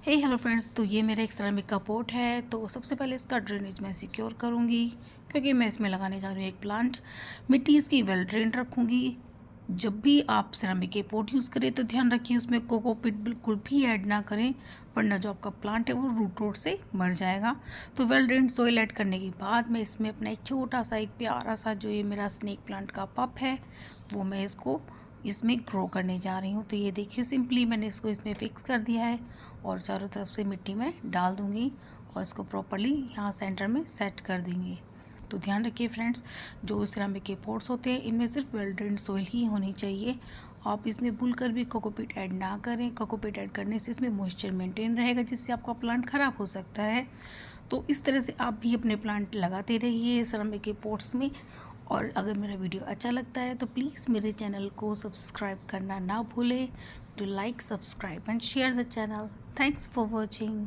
हे hello friends, तो ये मेरा एक सेरामिक का पॉट है। तो सबसे पहले इसका ड्रेनेज मैं सिक्योर करूँगी, क्योंकि मैं इसमें लगाने जा रही हूँ एक प्लांट। मिट्टी इसकी वेल ड्रेन रखूँगी। जब भी आप सेरामिक के पॉट यूज़ करें तो ध्यान रखिए उसमें कोकोपीट बिल्कुल भी ऐड ना करें, वरना जो आपका प्लांट है वो रूट रोट से मर जाएगा। तो वेल ड्रेन सोइल ऐड करने के बाद मैं इसमें अपना एक छोटा सा एक प्यारा सा जो ये मेरा स्नेक प्लांट का पप है वो मैं इसको इसमें ग्रो करने जा रही हूँ। तो ये देखिए सिंपली मैंने इसको इसमें फिक्स कर दिया है और चारों तरफ से मिट्टी में डाल दूँगी और इसको प्रॉपरली यहाँ सेंटर में सेट कर देंगे। तो ध्यान रखिए फ्रेंड्स, जो सिरामिक के पॉट्स होते हैं इनमें सिर्फ वेल ड्रेन्ड सॉइल ही होनी चाहिए। आप इसमें भूलकर भी कोकोपीट ऐड ना करें। कोकोपीट ऐड करने से इसमें मॉइस्चर मेंटेन रहेगा, जिससे आपका प्लांट ख़राब हो सकता है। तो इस तरह से आप भी अपने प्लांट लगाते रहिए सिरामिक के पॉट्स में। और अगर मेरा वीडियो अच्छा लगता है तो प्लीज़ मेरे चैनल को सब्सक्राइब करना ना भूलें। To like, subscribe and share the channel. Thanks for watching.